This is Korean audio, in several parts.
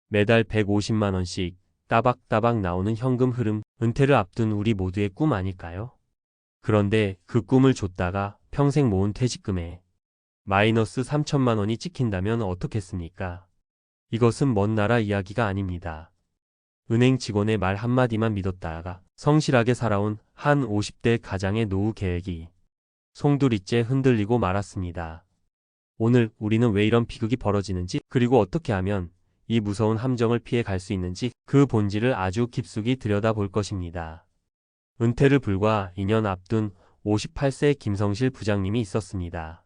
매달 150만 원씩 따박따박 나오는 현금 흐름, 은퇴를 앞둔 우리 모두의 꿈 아닐까요? 그런데 그 꿈을 줬다가 평생 모은 퇴직금에 마이너스 3천만 원이 찍힌다면 어떻겠습니까? 이것은 먼 나라 이야기가 아닙니다. 은행 직원의 말 한마디만 믿었다가 성실하게 살아온 한 50대 가장의 노후 계획이 송두리째 흔들리고 말았습니다. 오늘 우리는 왜 이런 비극이 벌어지는지, 그리고 어떻게 하면 이 무서운 함정을 피해 갈 수 있는지 그 본질을 아주 깊숙이 들여다볼 것입니다. 은퇴를 불과 2년 앞둔 58세 김성실 부장님이 있었습니다.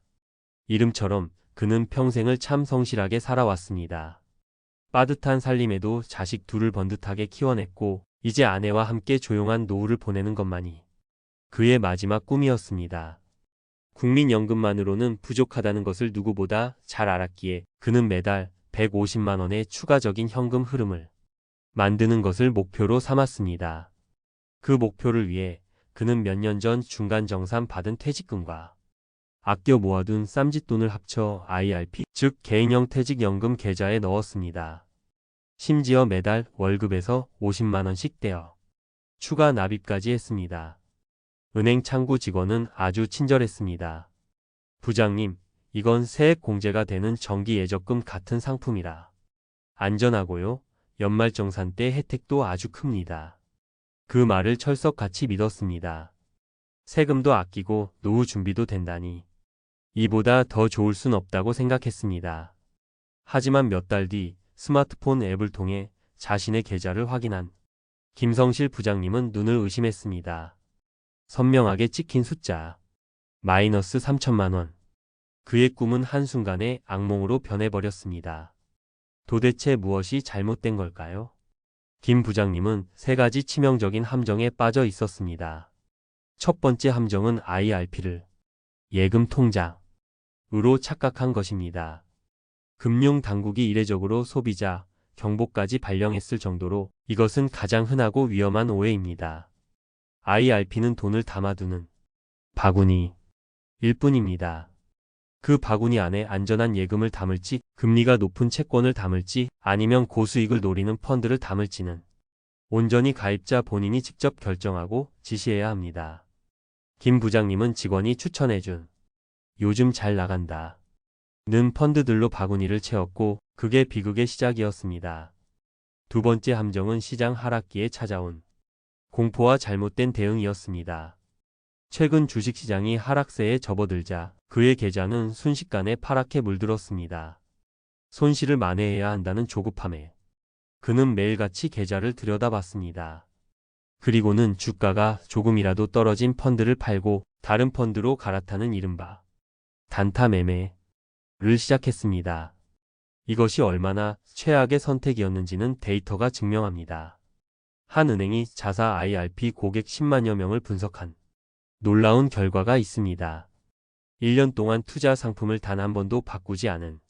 이름처럼 그는 평생을 참 성실하게 살아왔습니다. 빠듯한 살림에도 자식 둘을 번듯하게 키워냈고 이제 아내와 함께 조용한 노후를 보내는 것만이 그의 마지막 꿈이었습니다. 국민연금만으로는 부족하다는 것을 누구보다 잘 알았기에 그는 매달 150만 원의 추가적인 현금 흐름을 만드는 것을 목표로 삼았습니다. 그 목표를 위해 그는 몇 년 전 중간정산 받은 퇴직금과 아껴 모아둔 쌈짓돈을 합쳐 IRP, 즉 개인형 퇴직연금 계좌에 넣었습니다. 심지어 매달 월급에서 50만 원씩 떼어 추가 납입까지 했습니다. 은행 창구 직원은 아주 친절했습니다. 부장님, 이건 세액 공제가 되는 정기 예적금 같은 상품이라 안전하고요. 연말정산 때 혜택도 아주 큽니다. 그 말을 철석같이 믿었습니다. 세금도 아끼고 노후 준비도 된다니 이보다 더 좋을 순 없다고 생각했습니다. 하지만 몇 달 뒤 스마트폰 앱을 통해 자신의 계좌를 확인한 김성실 부장님은 눈을 의심했습니다. 선명하게 찍힌 숫자 마이너스 3천만 원. 그의 꿈은 한순간에 악몽으로 변해버렸습니다. 도대체 무엇이 잘못된 걸까요? 김 부장님은 세 가지 치명적인 함정에 빠져 있었습니다. 첫 번째 함정은 IRP를 예금 통장으로 착각한 것입니다. 금융당국이 이례적으로 소비자 경보까지 발령했을 정도로 이것은 가장 흔하고 위험한 오해입니다. IRP는 돈을 담아두는 바구니일 뿐입니다. 그 바구니 안에 안전한 예금을 담을지, 금리가 높은 채권을 담을지, 아니면 고수익을 노리는 펀드를 담을지는 온전히 가입자 본인이 직접 결정하고 지시해야 합니다. 김 부장님은 직원이 추천해준 요즘 잘 나간다 는 펀드들로 바구니를 채웠고 그게 비극의 시작이었습니다. 두 번째 함정은 시장 하락기에 찾아온 공포와 잘못된 대응이었습니다. 최근 주식시장이 하락세에 접어들자 그의 계좌는 순식간에 파랗게 물들었습니다. 손실을 만회해야 한다는 조급함에 그는 매일같이 계좌를 들여다봤습니다. 그리고는 주가가 조금이라도 떨어진 펀드를 팔고 다른 펀드로 갈아타는 이른바 단타 매매를 시작했습니다. 이것이 얼마나 최악의 선택이었는지는 데이터가 증명합니다. 한 은행이 자사 IRP 고객 10만여 명을 분석한 놀라운 결과가 있습니다. 1년 동안 투자 상품을 단 한 번도 바꾸지 않은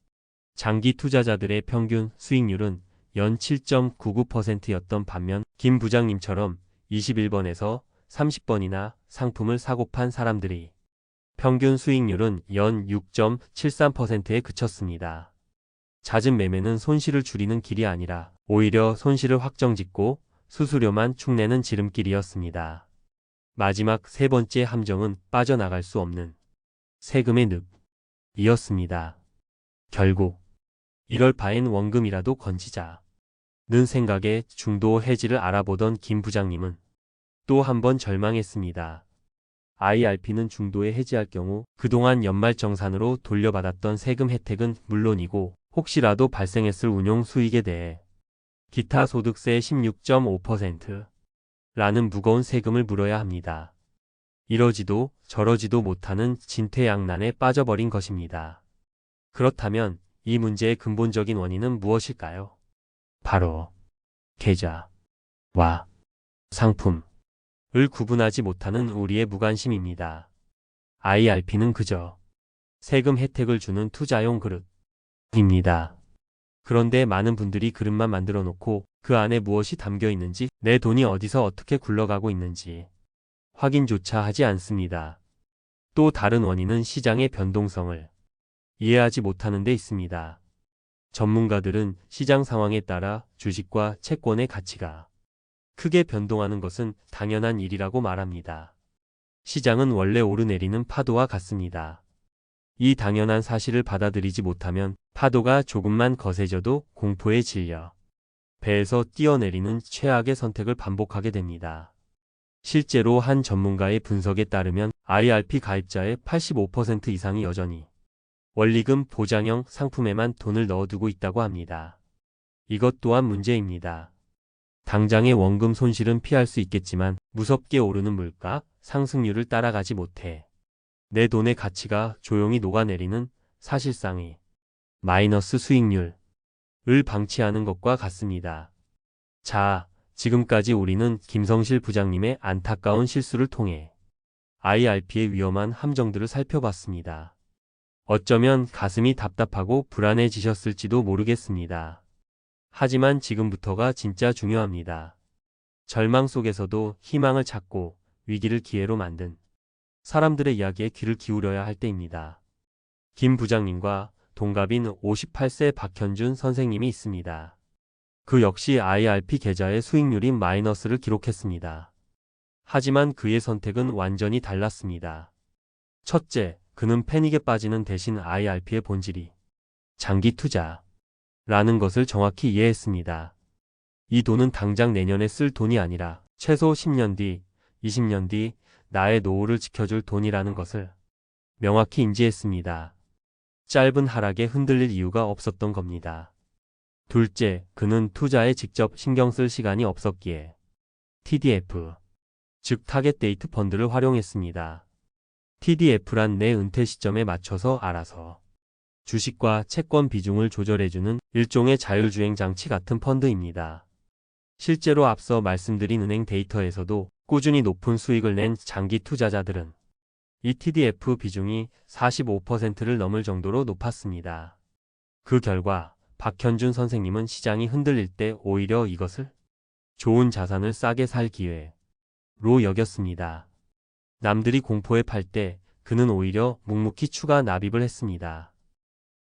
장기 투자자들의 평균 수익률은 연 7.99%였던 반면 김 부장님처럼 21번에서 30번이나 상품을 사고 판 사람들이 평균 수익률은 연 6.73%에 그쳤습니다. 잦은 매매는 손실을 줄이는 길이 아니라 오히려 손실을 확정짓고 수수료만 축내는 지름길이었습니다. 마지막 세 번째 함정은 빠져나갈 수 없는 세금의 늪이었습니다. 결국 이럴 바엔 원금이라도 건지자는 생각에 중도 해지를 알아보던 김 부장님은 또 한 번 절망했습니다. IRP는 중도에 해지할 경우 그동안 연말정산으로 돌려받았던 세금 혜택은 물론이고 혹시라도 발생했을 운용 수익에 대해 기타 소득세 16.5%라는 무거운 세금을 물어야 합니다. 이러지도 저러지도 못하는 진퇴양난에 빠져버린 것입니다. 그렇다면 이 문제의 근본적인 원인은 무엇일까요? 바로 계좌와 상품을 구분하지 못하는 우리의 무관심입니다. IRP는 그저 세금 혜택을 주는 투자용 그릇입니다. 그런데 많은 분들이 그릇만 만들어 놓고 그 안에 무엇이 담겨 있는지, 내 돈이 어디서 어떻게 굴러가고 있는지 확인조차 하지 않습니다. 또 다른 원인은 시장의 변동성을 이해하지 못하는 데 있습니다. 전문가들은 시장 상황에 따라 주식과 채권의 가치가 크게 변동하는 것은 당연한 일이라고 말합니다. 시장은 원래 오르내리는 파도와 같습니다. 이 당연한 사실을 받아들이지 못하면 파도가 조금만 거세져도 공포에 질려 배에서 뛰어내리는 최악의 선택을 반복하게 됩니다. 실제로 한 전문가의 분석에 따르면 IRP 가입자의 85% 이상이 여전히 원리금 보장형 상품에만 돈을 넣어두고 있다고 합니다. 이것 또한 문제입니다. 당장의 원금 손실은 피할 수 있겠지만 무섭게 오르는 물가, 상승률을 따라가지 못해 내 돈의 가치가 조용히 녹아내리는 사실상의 마이너스 수익률을 방치하는 것과 같습니다. 자, 지금까지 우리는 김성실 부장님의 안타까운 실수를 통해 IRP의 위험한 함정들을 살펴봤습니다. 어쩌면 가슴이 답답하고 불안해지셨을지도 모르겠습니다. 하지만 지금부터가 진짜 중요합니다. 절망 속에서도 희망을 찾고 위기를 기회로 만든 사람들의 이야기에 귀를 기울여야 할 때입니다. 김 부장님과 동갑인 58세 박현준 선생님이 있습니다. 그 역시 IRP 계좌의 수익률인 마이너스를 기록했습니다. 하지만 그의 선택은 완전히 달랐습니다. 첫째, 그는 패닉에 빠지는 대신 IRP의 본질이 장기 투자라는 것을 정확히 이해했습니다. 이 돈은 당장 내년에 쓸 돈이 아니라 최소 10년 뒤, 20년 뒤 나의 노후를 지켜줄 돈이라는 것을 명확히 인지했습니다. 짧은 하락에 흔들릴 이유가 없었던 겁니다. 둘째, 그는 투자에 직접 신경 쓸 시간이 없었기에 TDF, 즉 타겟 데이트 펀드를 활용했습니다. TDF란 내 은퇴 시점에 맞춰서 알아서 주식과 채권 비중을 조절해주는 일종의 자율주행 장치 같은 펀드입니다. 실제로 앞서 말씀드린 은행 데이터에서도 꾸준히 높은 수익을 낸 장기 투자자들은 이 TDF 비중이 45%를 넘을 정도로 높았습니다. 그 결과 박현준 선생님은 시장이 흔들릴 때 오히려 이것을 좋은 자산을 싸게 살 기회로 여겼습니다. 남들이 공포에 팔 때 그는 오히려 묵묵히 추가 납입을 했습니다.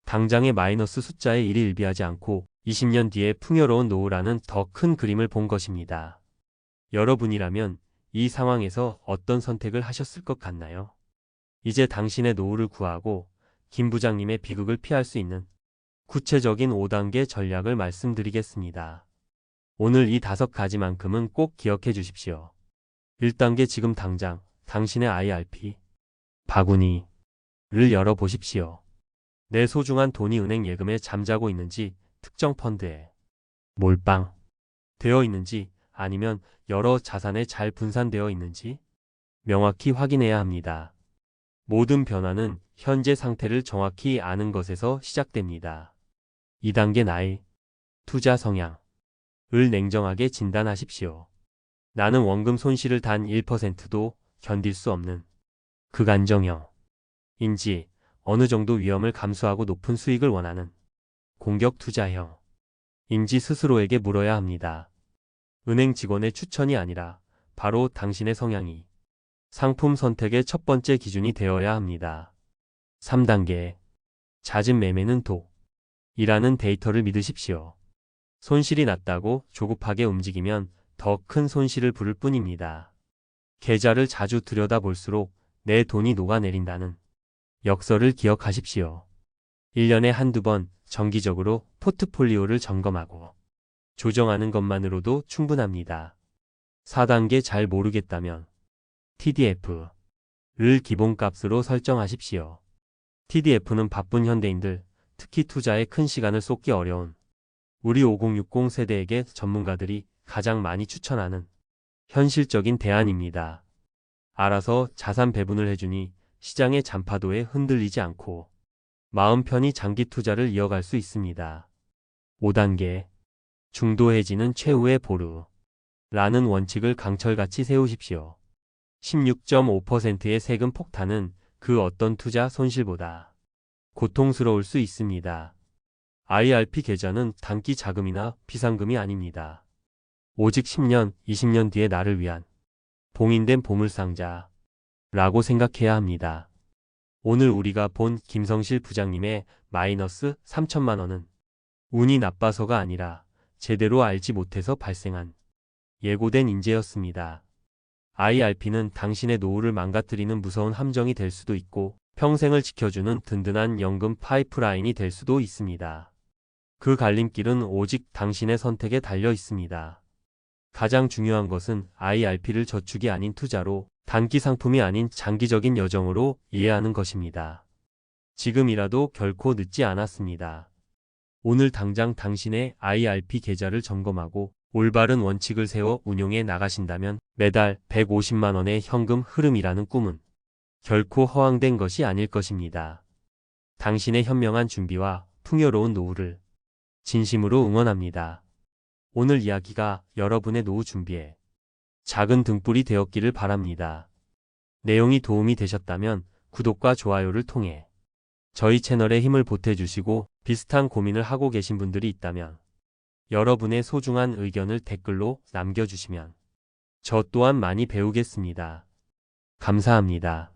당장의 마이너스 숫자에 일이 일비하지 않고 20년 뒤에 풍요로운 노후라는 더 큰 그림을 본 것입니다. 여러분이라면 이 상황에서 어떤 선택을 하셨을 것 같나요? 이제 당신의 노후를 구하고 김 부장님의 비극을 피할 수 있는 구체적인 5단계 전략을 말씀드리겠습니다. 오늘 이 5가지만큼은 꼭 기억해 주십시오. 1단계, 지금 당장 당신의 IRP 바구니를 열어보십시오. 내 소중한 돈이 은행 예금에 잠자고 있는지, 특정 펀드에 몰빵 되어 있는지, 아니면 여러 자산에 잘 분산되어 있는지 명확히 확인해야 합니다. 모든 변화는 현재 상태를 정확히 아는 것에서 시작됩니다. 2단계, 나의 투자 성향을 냉정하게 진단하십시오. 나는 원금 손실을 단 1%도 견딜 수 없는 극안정형인지, 어느 정도 위험을 감수하고 높은 수익을 원하는 공격 투자형인지 스스로에게 물어야 합니다. 은행 직원의 추천이 아니라 바로 당신의 성향이 상품 선택의 첫 번째 기준이 되어야 합니다. 3단계, 잦은 매매는 독이라는 데이터를 믿으십시오. 손실이 났다고 조급하게 움직이면 더 큰 손실을 부를 뿐입니다. 계좌를 자주 들여다볼수록 내 돈이 녹아내린다는 역설을 기억하십시오. 1년에 한두 번 정기적으로 포트폴리오를 점검하고 조정하는 것만으로도 충분합니다. 4단계, 잘 모르겠다면 TDF를 기본값으로 설정하십시오. TDF는 바쁜 현대인들, 특히 투자에 큰 시간을 쏟기 어려운 우리 5060 세대에게 전문가들이 가장 많이 추천하는 현실적인 대안입니다. 알아서 자산 배분을 해주니 시장의 잔파도에 흔들리지 않고 마음 편히 장기 투자를 이어갈 수 있습니다. 5단계, 중도해지는 최후의 보루라는 원칙을 강철같이 세우십시오. 16.5%의 세금 폭탄은 그 어떤 투자 손실보다 고통스러울 수 있습니다. IRP 계좌는 단기 자금이나 비상금이 아닙니다. 오직 10년, 20년 뒤의 나를 위한 봉인된 보물상자라고 생각해야 합니다. 오늘 우리가 본 김성실 부장님의 마이너스 3천만 원은 운이 나빠서가 아니라 제대로 알지 못해서 발생한 예고된 인재였습니다. IRP는 당신의 노후를 망가뜨리는 무서운 함정이 될 수도 있고 평생을 지켜주는 든든한 연금 파이프라인이 될 수도 있습니다. 그 갈림길은 오직 당신의 선택에 달려 있습니다. 가장 중요한 것은 IRP를 저축이 아닌 투자로, 단기 상품이 아닌 장기적인 여정으로 이해하는 것입니다. 지금이라도 결코 늦지 않았습니다. 오늘 당장 당신의 IRP 계좌를 점검하고 올바른 원칙을 세워 운용해 나가신다면 매달 150만 원의 현금 흐름이라는 꿈은 결코 허황된 것이 아닐 것입니다. 당신의 현명한 준비와 풍요로운 노후를 진심으로 응원합니다. 오늘 이야기가 여러분의 노후 준비에 작은 등불이 되었기를 바랍니다. 내용이 도움이 되셨다면 구독과 좋아요를 통해 저희 채널에 힘을 보태주시고, 비슷한 고민을 하고 계신 분들이 있다면 여러분의 소중한 의견을 댓글로 남겨주시면 저 또한 많이 배우겠습니다. 감사합니다.